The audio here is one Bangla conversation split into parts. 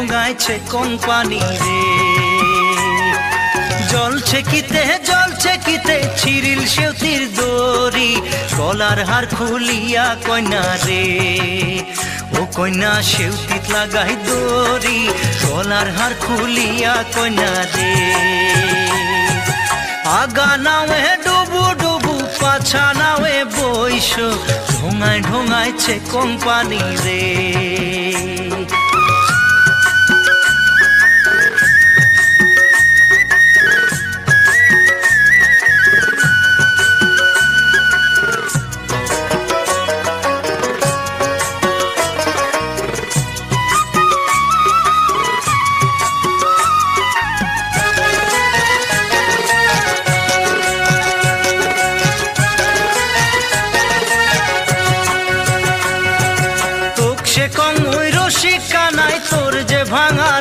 ঢোঙাইছে কোম্পানি রে। জলছে কিতে ছিরিল সেউতির দড়ি, গলার হার খুলিয়া কইনা রে। ও কইনা সেউতিত লাগাই দড়ি, গলার হার খুলিয়া কইনা রে। আগা নাওয়ে ডুবু ডুবু পাছা নাওয়ে বইস, ঢোঙাইছে কোম্পানি রে। কানাই তোর যে ভাঙা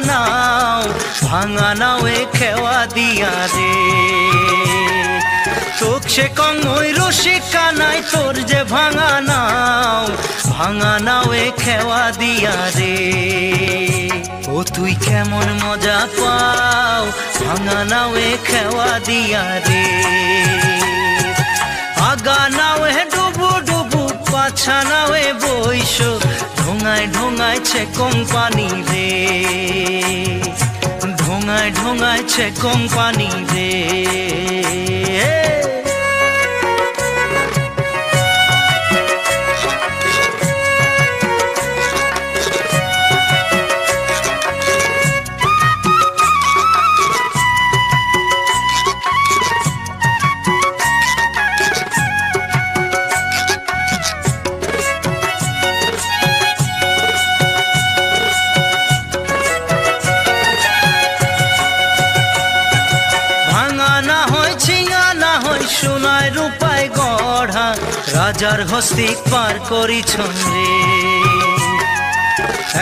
নাও এ খেওয়া দিয়া রে। তোক সে কং ওই রসিক কানাই তোর যে ভাঙা নাও এ খেওয়া দিয়া রে। ও তুই কেমন মজা পাও, ভাঙা নাও এ খেওয়া দিয়া রে। আগা নাও এ ডুবু ডুবু পাছা নাও এ বইস, ঢোঙাইছে কোম্পানি রে। ঢোঙাইছে কোম্পানি রে। সোনায় রূপায় গড়া রাজার হস্তি পার করিছন রে।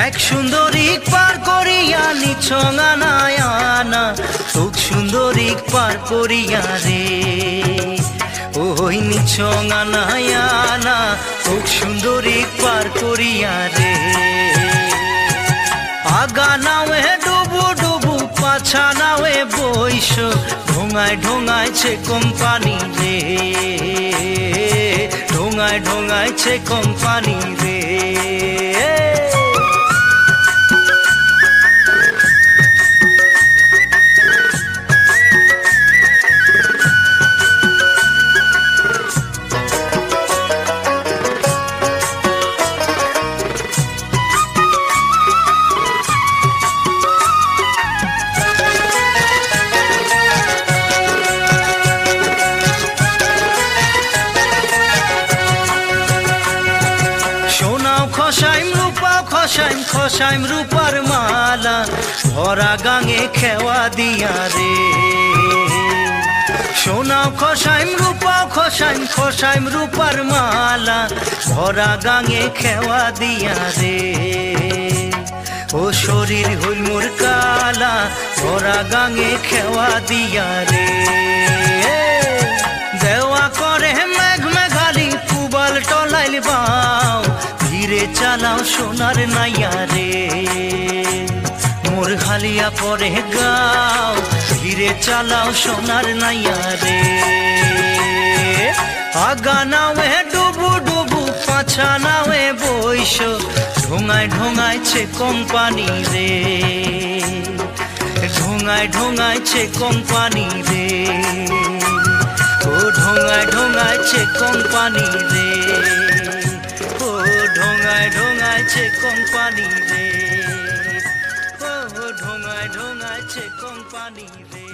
এক সুন্দরী পার করিয়া নিছঙা নায়ানা, তোক সুন্দরী পার করিয়া রে। ওই নিছঙা নায়ানা, তোক সুন্দরী পার করিয়া রে। আগা নাওয়ে ডুবু ডুবু পাছা নাওয়ে বইস, ঢোঙাইছে কোম্পানি রে। ঢোঙাইছে কোম্পানি রে। খসাইম রূপার মালা, ভরা গাঙে খেওয়া দিয়া রে। সোনাও খসাইম রূপার মালা, ভরা গাঙে খেওয়া দিয়া রে। ও শরীর হইল মোর কালা, ভরা গাঙে খেওয়া দিয়া রে। দেওয়া করে মেঘ মেঘালি পুবাল টলাইল বাও, ধীরে চালাও সোনার নাইয়া রে। মোর হালিয়া পরে গাও, ধীরে চালাও সোনার নাইয়া রে। আগা নাওয়ে ডুবু ডুবু পাছা নাওয়ে বইস, ঢোঙাইছে কোম্পানি রে। ঢোঙাইছে কোম্পানি রে। ও ঢোঙাইছে কোম্পানি রে। ও ঢোঙাইছে কোম্পানি রে। ও ঢোঙাইছে কোম্পানি রে।